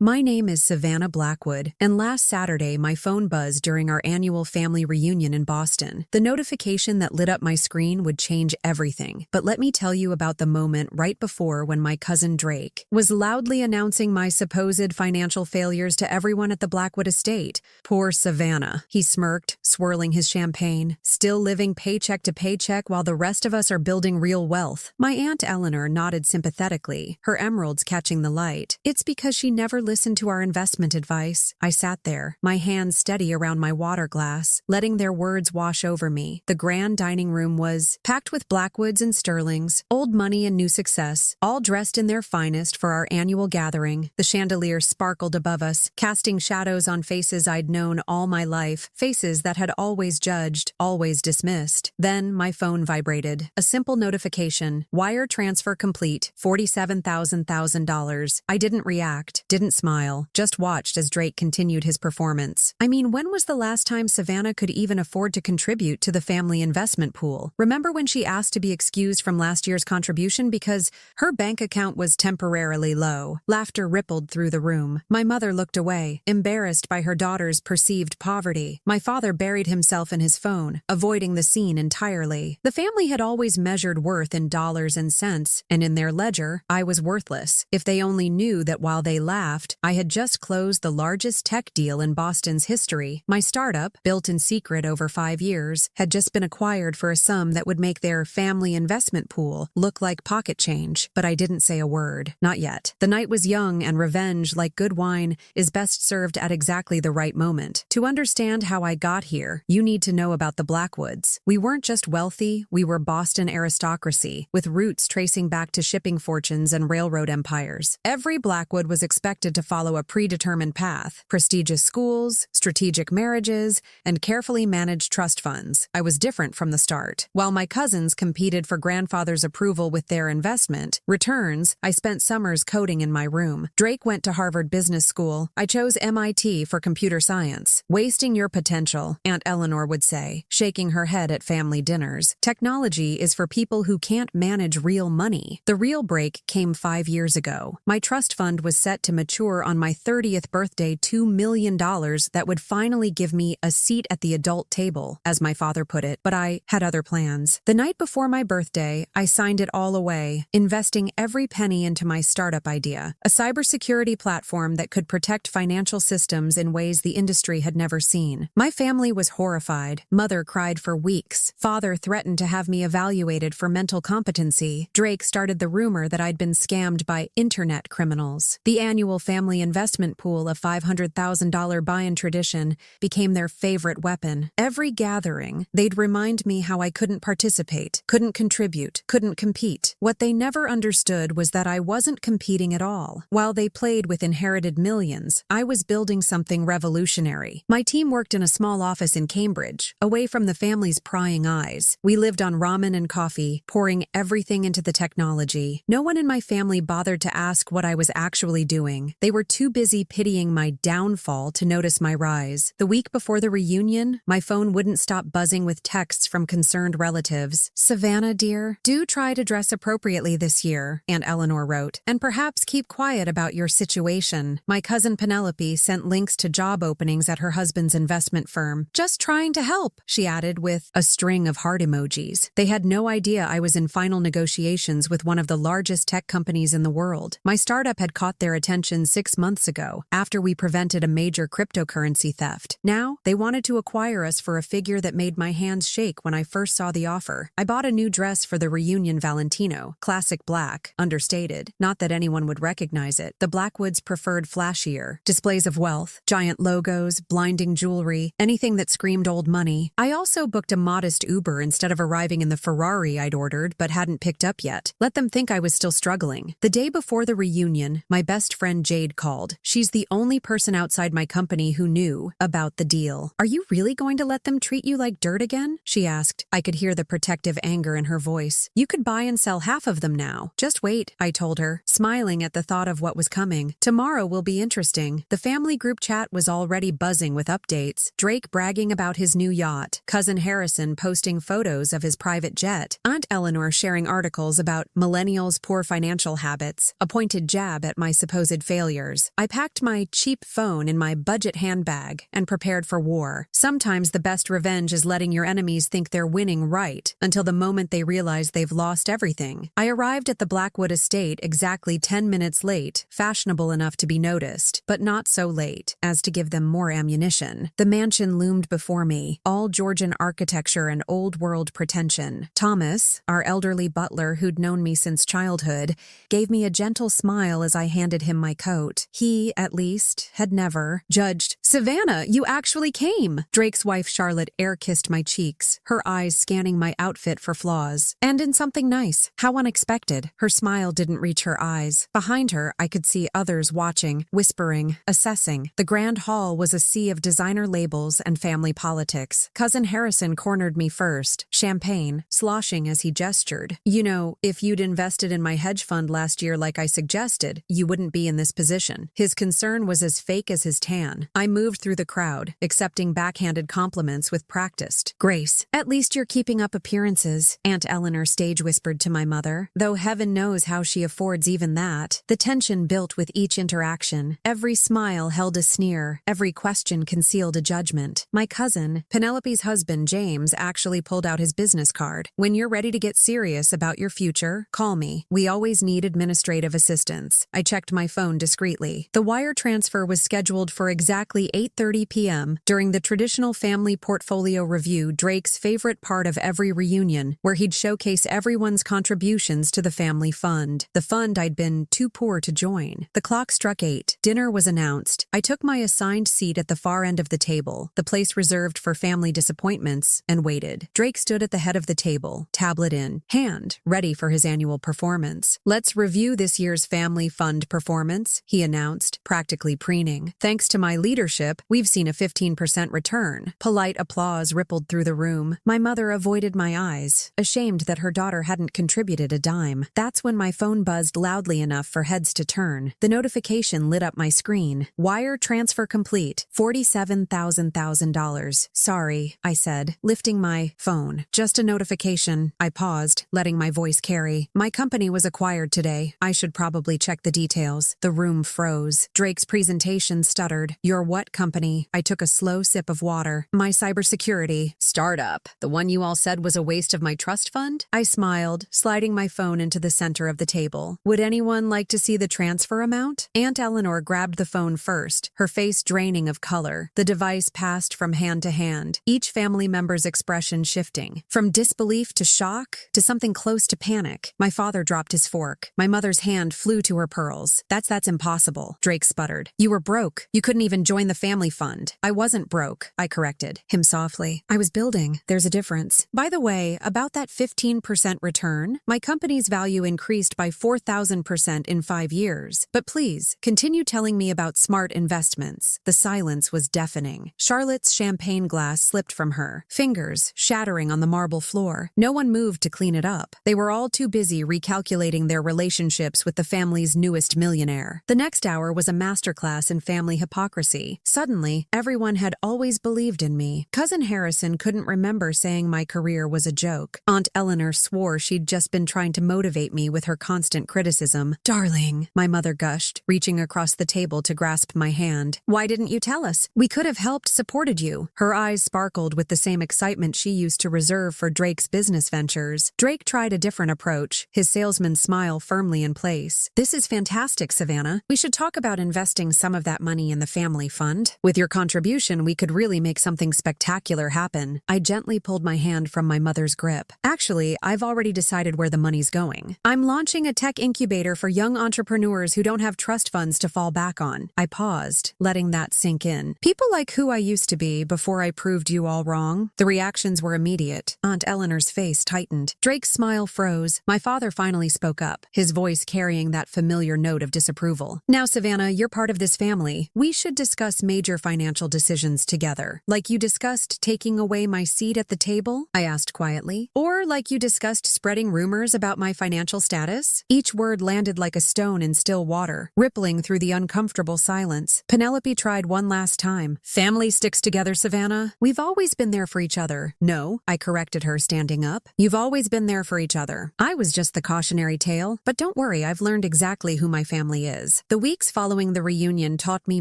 My name is Savannah Blackwood, and last Saturday my phone buzzed during our annual family reunion in Boston. The notification that lit up my screen would change everything, but let me tell you about the moment right before when my cousin Drake was loudly announcing my supposed financial failures to everyone at the Blackwood estate. Poor Savannah, he smirked, swirling his champagne, still living paycheck to paycheck while the rest of us are building real wealth. My Aunt Eleanor nodded sympathetically, her emeralds catching the light. It's because she never listened to our investment advice. I sat there, my hands steady around my water glass, letting their words wash over me. The grand dining room was packed with Blackwoods and Sterlings, old money and new success, all dressed in their finest for our annual gathering. The chandelier sparkled above us, casting shadows on faces I'd known all my life, faces that had always judged, always dismissed. Then my phone vibrated. A simple notification, wire transfer complete, $47,000. I didn't react, didn't smile, just watched as Drake continued his performance. I mean, when was the last time Savannah could even afford to contribute to the family investment pool? Remember when she asked to be excused from last year's contribution because her bank account was temporarily low? Laughter rippled through the room. My mother looked away, embarrassed by her daughter's perceived poverty. My father buried himself in his phone, avoiding the scene entirely. The family had always measured worth in dollars and cents, and in their ledger, I was worthless. If they only knew that while they laughed, I had just closed the largest tech deal in Boston's history. My startup, built in secret over 5 years, had just been acquired for a sum that would make their family investment pool look like pocket change. But I didn't say a word. Not yet. The night was young, and revenge, like good wine, is best served at exactly the right moment. To understand how I got here, you need to know about the Blackwoods. We weren't just wealthy, we were Boston aristocracy, with roots tracing back to shipping fortunes and railroad empires. Every Blackwood was expected to follow a predetermined path: prestigious schools, strategic marriages, and carefully managed trust funds. I was different from the start. While my cousins competed for grandfather's approval with their investment returns, I spent summers coding in my room. Drake went to Harvard Business School. I chose MIT for computer science. Wasting your potential, Aunt Eleanor would say, shaking her head at family dinners. Technology is for people who can't manage real money. The real break came 5 years ago. My trust fund was set to mature on my 30th birthday $2 million that would finally give me a seat at the adult table, as my father put it, but I had other plans. The night before my birthday, I signed it all away, investing every penny into my startup idea, a cybersecurity platform that could protect financial systems in ways the industry had never seen. My family was horrified. Mother cried for weeks. Father threatened to have me evaluated for mental competency. Drake started the rumor that I'd been scammed by internet criminals. The annual family investment pool of $500,000 buy-in tradition became their favorite weapon. Every gathering, they'd remind me how I couldn't participate, couldn't contribute, couldn't compete. What they never understood was that I wasn't competing at all. While they played with inherited millions, I was building something revolutionary. My team worked in a small office in Cambridge, away from the family's prying eyes. We lived on ramen and coffee, pouring everything into the technology. No one in my family bothered to ask what I was actually doing. They were too busy pitying my downfall to notice my rise. The week before the reunion, my phone wouldn't stop buzzing with texts from concerned relatives. "Savannah, dear, do try to dress appropriately this year," Aunt Eleanor wrote, "and perhaps keep quiet about your situation." My cousin Penelope sent links to job openings at her husband's investment firm. "Just trying to help," she added with a string of heart emojis. They had no idea I was in final negotiations with one of the largest tech companies in the world. My startup had caught their attention 6 months ago, after we prevented a major cryptocurrency theft. Now, they wanted to acquire us for a figure that made my hands shake when I first saw the offer. I bought a new dress for the reunion Valentino, classic black, understated. Not that anyone would recognize it. The Blackwoods preferred flashier. Displays of wealth, giant logos, blinding jewelry, anything that screamed old money. I also booked a modest Uber instead of arriving in the Ferrari I'd ordered but hadn't picked up yet. Let them think I was still struggling. The day before the reunion, my best friend Jade called. She's the only person outside my company who knew about the deal. "Are you really going to let them treat you like dirt again?" she asked. I could hear the protective anger in her voice. "You could buy and sell half of them now. Just wait," I told her, smiling at the thought of what was coming. Tomorrow will be interesting. The family group chat was already buzzing with updates. Drake bragging about his new yacht, Cousin Harrison posting photos of his private jet, Aunt Eleanor sharing articles about millennials' poor financial habits, a pointed jab at my supposed failure failures. I packed my cheap phone in my budget handbag and prepared for war. Sometimes the best revenge is letting your enemies think they're winning right until the moment they realize they've lost everything. I arrived at the Blackwood estate exactly 10 minutes late, fashionable enough to be noticed, but not so late as to give them more ammunition. The mansion loomed before me, all Georgian architecture and old-world pretension. Thomas, our elderly butler who'd known me since childhood, gave me a gentle smile as I handed him my coat. He, at least, had never judged. "Savannah, you actually came!" Drake's wife Charlotte air-kissed my cheeks, her eyes scanning my outfit for flaws. "And in something nice. How unexpected." Her smile didn't reach her eyes. Behind her, I could see others watching, whispering, assessing. The grand hall was a sea of designer labels and family politics. Cousin Harrison cornered me first, champagne, sloshing as he gestured. "You know, if you'd invested in my hedge fund last year like I suggested, you wouldn't be in this position." His concern was as fake as his tan. I moved through the crowd, accepting backhanded compliments with practiced grace. "At least you're keeping up appearances," Aunt Eleanor stage whispered to my mother, though heaven knows how she affords even that. The tension built with each interaction. Every smile held a sneer, every question concealed a judgment. My cousin, Penelope's husband James, actually pulled out his business card. "When you're ready to get serious about your future, call me. We always need administrative assistance." I checked my phone discreetly. The wire transfer was scheduled for exactly 8:30 p.m. during the traditional family portfolio review, Drake's favorite part of every reunion, where he'd showcase everyone's contributions to the family fund. The fund I'd been too poor to join. The clock struck 8. Dinner was announced. I took my assigned seat at the far end of the table, the place reserved for family disappointments, and waited. Drake stood at the head of the table, tablet in hand, ready for his annual performance. "Let's review this year's family fund performance," he announced, practically preening. "Thanks to my leadership, we've seen a 15% return." Polite applause rippled through the room. My mother avoided my eyes, ashamed that her daughter hadn't contributed a dime. That's when my phone buzzed loudly enough for heads to turn. The notification lit up my screen. "Wire transfer complete. $47,000. Sorry," I said, lifting my phone. "Just a notification." I paused, letting my voice carry. "My company was acquired today. I should probably check the details." The room froze. Drake's presentation stuttered. "Your what company?" I took a slow sip of water. "My cybersecurity startup. The one you all said was a waste of my trust fund?" I smiled, sliding my phone into the center of the table. "Would anyone like to see the transfer amount?" Aunt Eleanor grabbed the phone first, her face draining of color. The device passed from hand to hand, each family member's expression shifting. From disbelief to shock to something close to panic. My father dropped his fork. My mother's hand flew to her pearls. That's impossible," Drake sputtered. "You were broke. You couldn't even join the family fund." "I wasn't broke," I corrected him softly. "I was building. There's a difference. By the way, about that 15% return, my company's value increased by 4,000% in 5 years. But please, continue telling me about smart investments." The silence was deafening. Charlotte's champagne glass slipped from her, fingers shattering on the marble floor. No one moved to clean it up. They were all too busy recalculating their relationships with the family's newest millionaire. The next hour was a masterclass in family hypocrisy. Suddenly, everyone had always believed in me. Cousin Harrison couldn't remember saying my career was a joke. Aunt Eleanor swore she'd just been trying to motivate me with her constant criticism. "Darling," my mother gushed, reaching across the table to grasp my hand. "Why didn't you tell us? We could have helped, supported you." Her eyes sparkled with the same excitement she used to reserve for Drake's business ventures. Drake tried a different approach, his salesman's smile firmly in place. "This is fantastic, Savannah. We should talk about investing some of that money in the family fund. With your contribution, we could really make something spectacular happen." I gently pulled my hand from my mother's grip. "Actually, I've already decided where the money's going. I'm launching a tech incubator for young entrepreneurs who don't have trust funds to fall back on." I paused, letting that sink in. "People like who I used to be before I proved you all wrong." The reactions were immediate. Aunt Eleanor's face tightened. Drake's smile froze. My father finally spoke up, his voice carrying that familiar note of disapproval. "Now, Savannah, you're part of this family. We should discuss major financial decisions together. Like you discussed taking away my seat at the table?" I asked quietly. "Or like you discussed spreading rumors about my financial status?" Each word landed like a stone in still water, rippling through the uncomfortable silence. Penelope tried one last time. "Family sticks together, Savannah. We've always been there for each other." "No," I corrected her, standing up. "You've always been there for each other. I was just the cautionary tale. But don't worry, I've learned exactly who my family is. plans. The weeks following the reunion taught me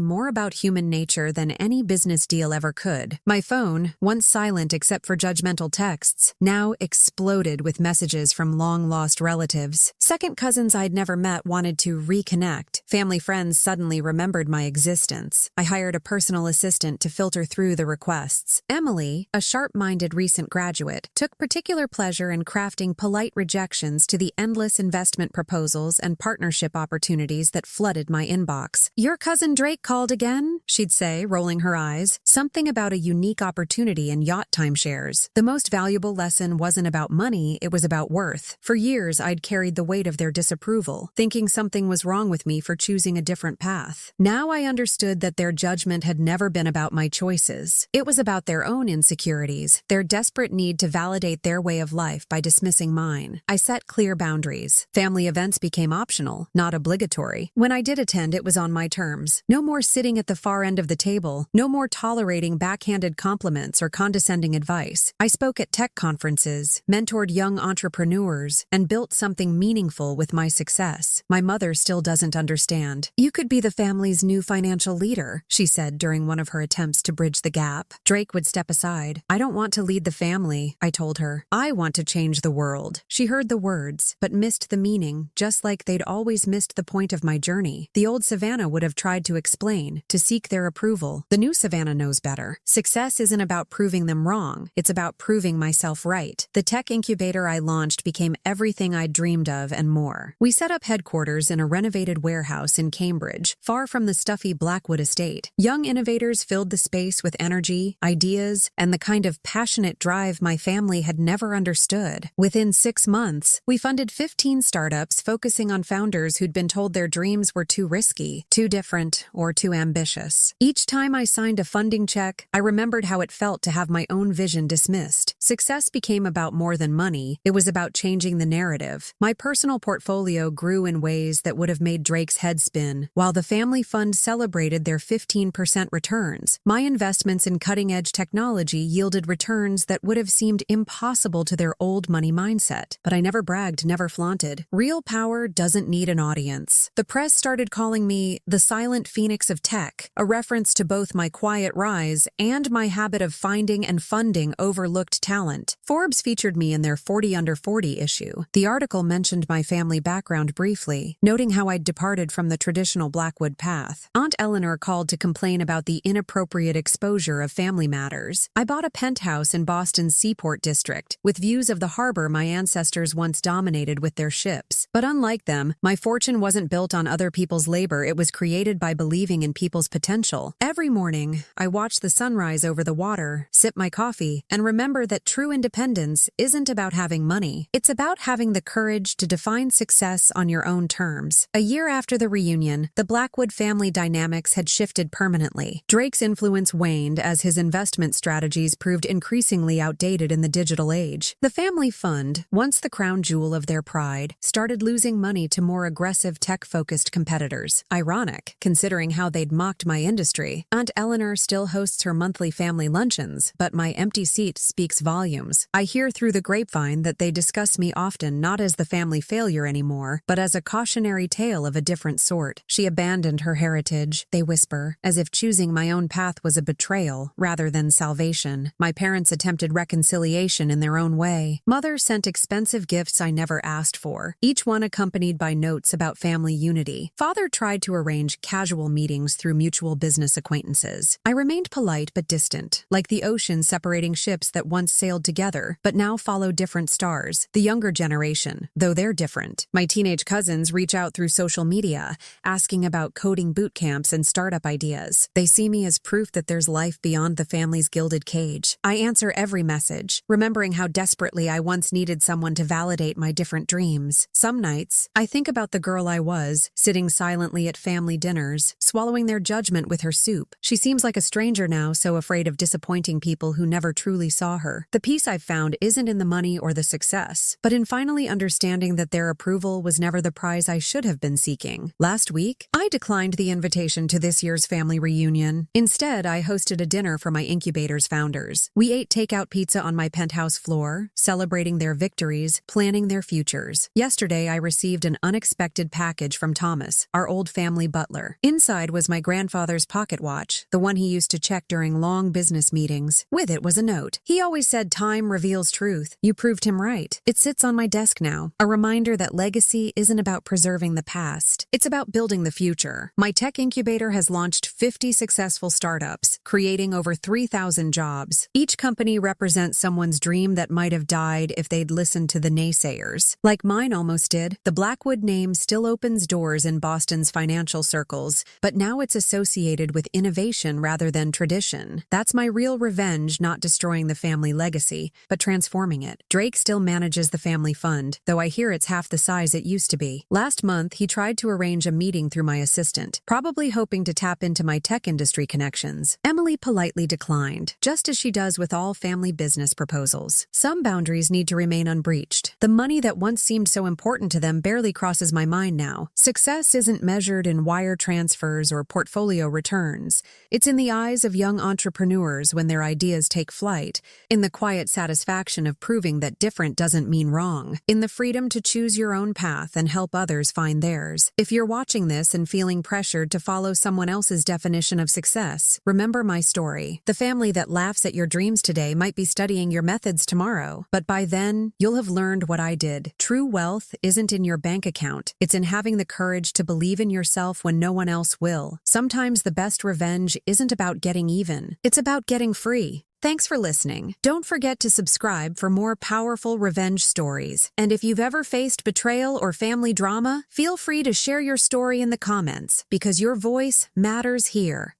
more about human nature than any business deal ever could. My phone, once silent except for judgmental texts, now exploded with messages from long-lost relatives. Second cousins I'd never met wanted to reconnect. Family friends suddenly remembered my existence. I hired a personal assistant to filter through the requests. Emily, a sharp-minded recent graduate, took particular pleasure in crafting polite rejections to the endless investment proposals and partnership opportunities that flooded my inbox. "Your cousin Drake called again?" she'd say, rolling her eyes. Something about a unique opportunity in yacht timeshares. The most valuable lesson wasn't about money, it was about worth. For years, I'd carried the weight of their disapproval, thinking something was wrong with me for choosing a different path. Now I understood that their judgment had never been about my choices. It was about their own insecurities, their desperate need to validate their way of life by dismissing mine. I set clear boundaries. Family events became optional, not obligatory. When I did attend, it was on my terms. No more sitting at the far end of the table, no more tolerating backhanded compliments or condescending advice. I spoke at tech conferences, mentored young entrepreneurs, and built something meaningful with my success. My mother still doesn't understand. "You could be the family's new financial leader," she said during one of her attempts to bridge the gap. Drake would step aside. "I don't want to lead the family," I told her. "I want to change the world." She heard the words, but missed the meaning, just like they'd always missed the point of my journey. The old Savannah would have tried to explain, to seek their approval. The new Savannah knows better. Success isn't about proving them wrong. It's about proving myself right. The tech incubator I launched became everything I'd dreamed of and more. We set up headquarters in a renovated warehouse in Cambridge, far from the stuffy Blackwood estate. Young innovators filled the space with energy, ideas, and the kind of passionate drive my family had never understood. Within 6 months, we funded 15 startups focusing on founders who'd been told their dreams were too risky, too different, or too ambitious. Each time I signed a funding check, I remembered how it felt to have my own vision dismissed. Success became about more than money. It was about changing the narrative. My personal portfolio grew in ways that would have made Drake's head spin. While the family fund celebrated their 15% returns, my investments in cutting-edge technology yielded returns that would have seemed impossible to their old money mindset. But I never bragged, never flaunted. Real power doesn't need an audience. The press started calling me the silent phoenix of tech, a reference to both my quiet rise and my habit of finding and funding overlooked talent. Forbes featured me in their 40 Under 40 issue. The article mentioned my family background briefly, noting how I'd departed from the traditional Blackwood path. Aunt Eleanor called to complain about the inappropriate exposure of family matters. I bought a penthouse in Boston's Seaport District, with views of the harbor my ancestors once dominated with their ships. But unlike them, my fortune wasn't built on other people's labor, it was created by believing in people's potential. Every morning, I watch the sunrise over the water, sip my coffee, and remember that true independence isn't about having money. It's about having the courage to define success on your own terms. A year after the reunion, the Blackwood family dynamics had shifted permanently. Drake's influence waned as his investment strategies proved increasingly outdated in the digital age. The family fund, once the crown jewel of their pride, started losing money to more aggressive tech-focused competitors. Ironic, considering how they'd mocked my industry. Aunt Eleanor still hosts her monthly family luncheons, but my empty seat speaks volumes. I hear through the grapevine that they discuss me often not as the family failure anymore, but as a cautionary tale of a different sort. She abandoned her heritage, they whisper, as if choosing my own path was a betrayal rather than salvation. My parents attempted reconciliation in their own way. Mother sent expensive gifts I never asked for, each one accompanied by notes about family unity. Father tried to arrange casual meetings through mutual business acquaintances. I remained polite but distant, like the ocean separating ships that once sailed together, but now follow different stars. The younger generation, though they're different. My teenage cousins reach out through social media, asking about coding boot camps and startup ideas. They see me as proof that there's life beyond the family's gilded cage. I answer every message, remembering how desperately I once needed someone to validate my different dreams. Some nights, I think about the girl I was, sitting silently at family dinners, swallowing their judgment with her soup. She seems like a stranger now, so afraid of disappointing people who never truly saw her. The peace I've found isn't in the money or the success, but in finally understanding that their approval was never the prize I should have been seeking. Last week, I declined the invitation to this year's family reunion. Instead, I hosted a dinner for my incubator's founders. We ate takeout pizza on my penthouse floor, celebrating their victories, planning their futures. Yesterday, I received an unexpected package from Thomas. Thomas, our old family butler. Inside was my grandfather's pocket watch, the one he used to check during long business meetings. With it was a note. He always said time reveals truth. You proved him right. It sits on my desk now, a reminder that legacy isn't about preserving the past. It's about building the future. My tech incubator has launched 50 successful startups, creating over 3,000 jobs. Each company represents someone's dream that might have died if they'd listened to the naysayers. Like mine almost did. The Blackwood name still opens doors in Boston's financial circles, but now it's associated with innovation rather than tradition. That's my real revenge, not destroying the family legacy, but transforming it. Drake still manages the family fund, though I hear it's half the size it used to be. Last month, he tried to arrange a meeting through my assistant, probably hoping to tap into my tech industry connections. Emily politely declined, just as she does with all family business proposals. Some boundaries need to remain unbreached. The money that once seemed so important to them barely crosses my mind now. Success isn't measured in wire transfers or portfolio returns. It's in the eyes of young entrepreneurs when their ideas take flight, in the quiet satisfaction of proving that different doesn't mean wrong, in the freedom to choose your own path and help others find theirs. If you're watching this and feeling pressured to follow someone else's definition of success, remember my story. The family that laughs at your dreams today might be studying your methods tomorrow, but by then, you'll have learned what I did. True wealth isn't in your bank account. It's in having the courage to believe in yourself when no one else will. Sometimes the best revenge isn't about getting even. It's about getting free. Thanks for listening. Don't forget to subscribe for more powerful revenge stories. And if you've ever faced betrayal or family drama, feel free to share your story in the comments, because your voice matters here.